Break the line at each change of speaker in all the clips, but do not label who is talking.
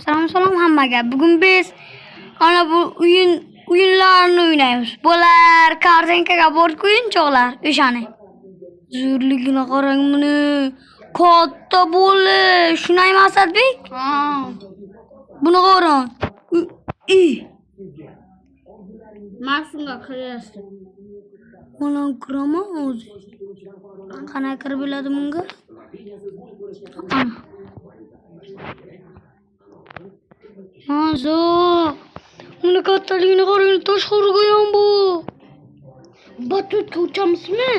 Selam hammaga. Bugun biz ana bu oyunlarni o'ynaymiz. Bo'lar, kartinkaga borib o'yinchoqlar, o'shani. Zo'rligini qarang buni. Katta bo'li. Shunaymi Asadbek?
Ha.
Buni qarang.
Masumga kirayapti.
Mana kirama o'zi. Qana kirib bo'ladi bunga? Mazo. Buni kattaligini qarang, tashqariga ham bu.
Batutga uchamizmi?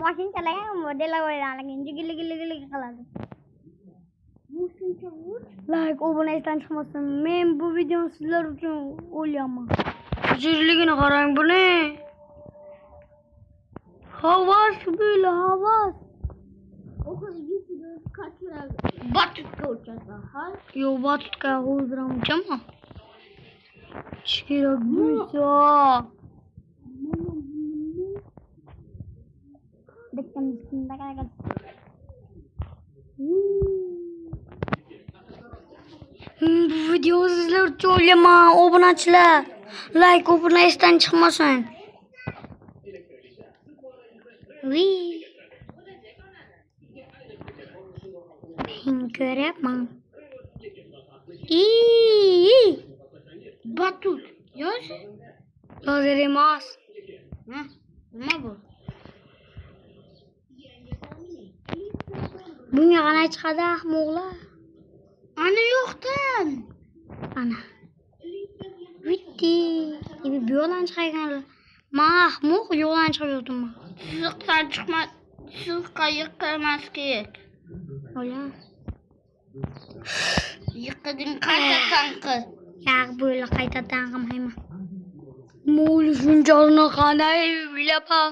Mashina chalagan model o'ynagan jigili qiladi.
Like, obunaysan chiqmasin. Men bu videoni sizlar uchun o'ylayman. Zo'rligini qarang buni. Havas böyle havas.
Batutga uchadi. Ha?
Yo, batutka hozirham uchaman. Kerak bo'lsa. Bu videoni sizlar uchun o'ylayman, obunachilar. Like, obunaysan chiqmasin. Ben göremem.
Batut. Yo'q.
Hozir emas.
Ha? Nima bu?
Bunga qana chiqadi ahmoqlar.
Ana yo'qdan.
Ana. Bitti. Bu yo'ldan chiqaganlar. Mahmoq yo'ldan chiqyaptim.
Siziqdan chiqma. Siziqqa yiqilmas kerak.
Ola.
Yiqiding qaytadan qil.
Yo'q, böyle qaytadan qilmayman. Mo'l shunchani qanday bilaman.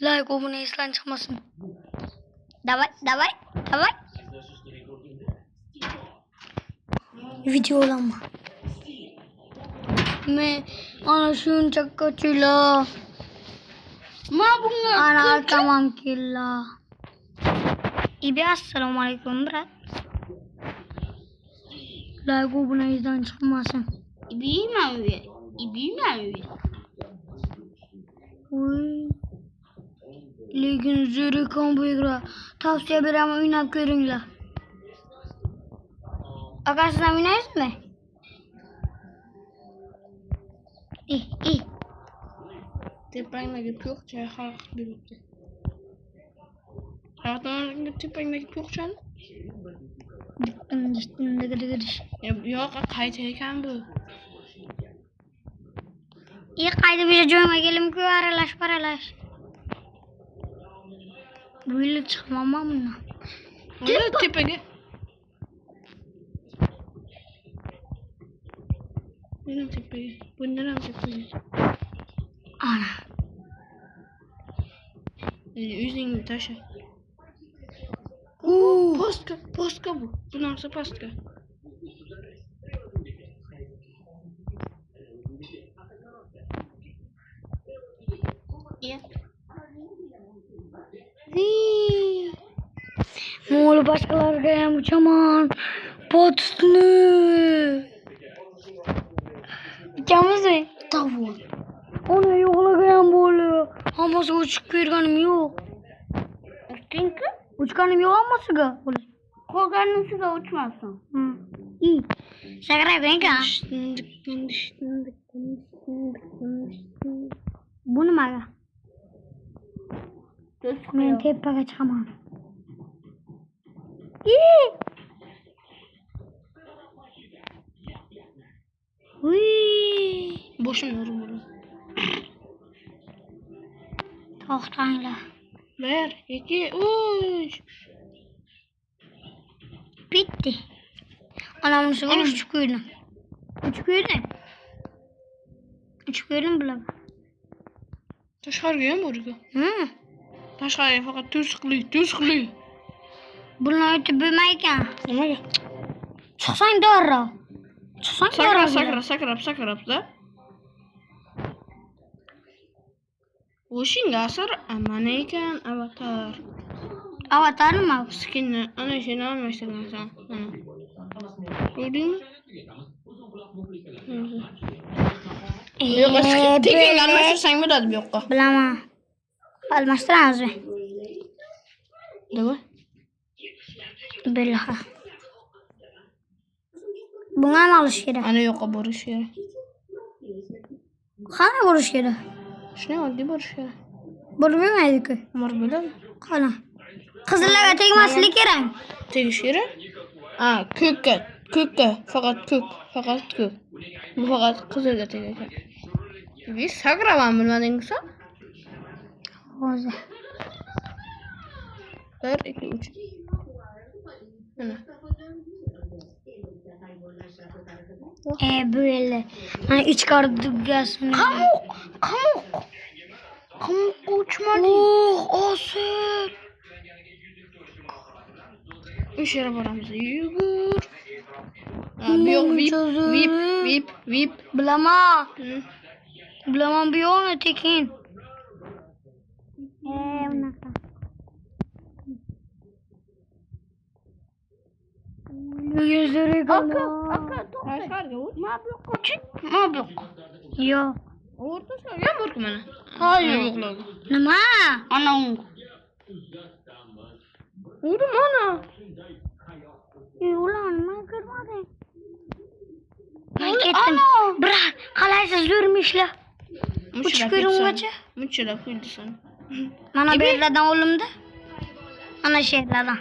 Like obuna esdan chiqmasin.
Давай.
Videolanma. Men ana shuncha ko'chilar.
Ma bunga
Ana tamam killa. İbi assalomu alaykum brat. Like obuna esdan chiqmasin.
İbiyman.
Uy. Lekin zo'r ekan bu igra. Tavsiya beraman, o'ynab ko'ringlar. Aka siz ham o'ynaysizmi?
Tepangdagi po'qcha xalq bilibdi. Hayotlarga tepangdagi po'qchani? Yo'q, qayta ekan bu.
Qayda bir joyga kelib-ku aralash. Böyle çıkmam bundan.
Tepaga. Bundan tepaga.
Ana.
O'zingni tasha. Postka bu. Bu narsa postka.
Mo'l başkalarga ham uchaman. Potni. Uchamizmi?
Davul.
Ona yo'qlaga ham bo'li. Hammasiga uchib ko'rganim yo'q.
Uchinchi?
Uchganim yo'q hammasiga.
Qolganisiga uchmasin.
İyi. Şaka yapayım. Bu nimaga? Men tepaga chiqaman. Uy!
Boshim yoruldi.
To'xtanglar.
1, 2, 3.
Bitti. Anamın üstüne uçup koydum. Uçup koydum bular.
Tashqariga ham bordi. Tashqariga faqat to'siqli.
Bunlar o'tib bo'lmaykan.
Nimaga?
Chiqsang darrov.
Sakrab-da. O'shinga asar mana ekan avatar.
Avatar nima?
Skinni ana shuni almashtirgansan. Gördün mü? Yok, tekin almashtirsan bo'ladi bu yoqqa.
Bilaman. Almashtiramiz.
Nima?
Billahi. Bunga ham olish kerak.
Ana yoqqa borish kerak.
Qani borish kerak?
Shunday oddiy borish kerak.
Borib bo'lmaydi-ku.
Umr bo'ladi.
Qani. Qizillarga tegmaslik kerak.
Tegish kerak. Ko'kka, faqat ko'k. Bu faqat qizilga tegadi. Biz sakraman bilmadingmi?
Hozir.
1 2 3. Mana.
Böyle. Hani ichkari dubgasini.
Qamoqqa uchmadi.
Osil.
O'sha yerga boramiz. Yugur. Bu yoq vip.
Bilaman.
Hı.
Bilaman bu yo'qni tekin. Unaqa. Yuzlari qoldi.
Tashqariga o't. Ma bu yoqqa chiq. Ma bu yoqqa.
Yo'q.
O'rtasiga borku mana.
Hayır.
Yo'qladi.
Nima?
Ana u. Urim ana.
Ulan nima ko'rmading? Men ketdim. Brat, qalaysiz yurmishlar? Uch ko'ringacha.
Munchilab qo'ydi sen.
Mana bu yerlardan oldimda. Ana shu yerlardan.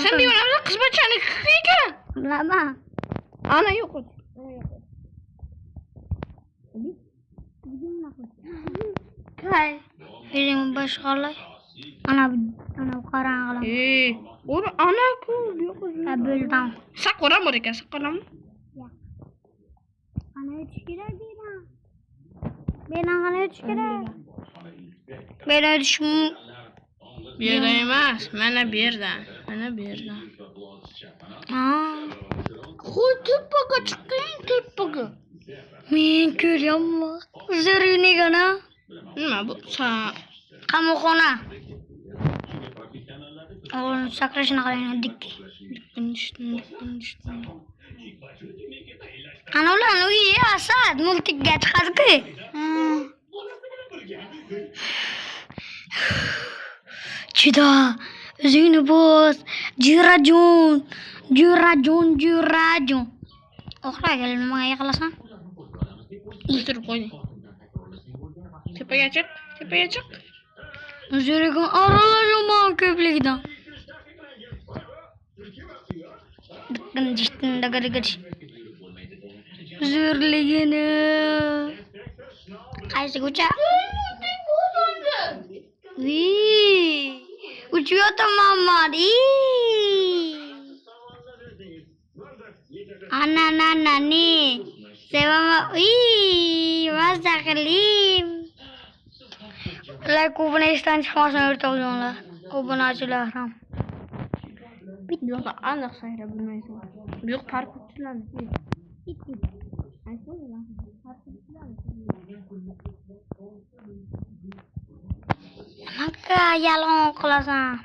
Sen deyapsan qizbachani ekan.
Bilaman.
Ana yo'q.
Kay. Film boshqalay. Ana qarang'ilar.
Ora ana-ku, bu yoqqa.
Bo'ldim.
Saqoram bor ekan, saqoram.
Qani o'tish kerak deyman. Mendan qani o'tish kerak? Mena o'tish
Bu yerdan emas, mana bu yerdan. Mana bu yerdan. Qo'y tepaga chiqing, tepaga.
Men ko'ryapman. Zo'rinigana.
Nima bu?
Qamoqxona. O'g'lim sakrashini qarang, dikki. Ana ular uyi Asad multikga chiqadi-ku. Chida, o'zingni bos. Jirajon. Oxirgi nimaga yiqilasan?
O'tirib qo'ying. Tepaga chiq.
Zo'rigan aralashaman ko'pligidan. Dagadish. Zo'rligini. Qaysi ko'cha? Uçuyordu Muhammed. Ana ni. Sevama. Masakilim. Like Afganistan çıkmasını öğretiyorlar. Afganistan'lar ham.
Bu yoqda aniq sayra bilmaysan. Bu yoq parkutchilar.
Nimaga yolg'on qilasan?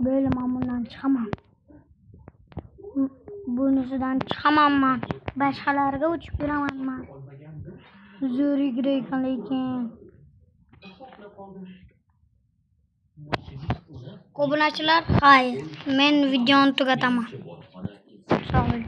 Böyle men bundan chiqaman. Bunisidan chiqaman men. Boshqalarga uchib yuraman men. Zo'ri ekan lekin. Obunachilar, hayır. Men videoni tugataman. Sağ olun.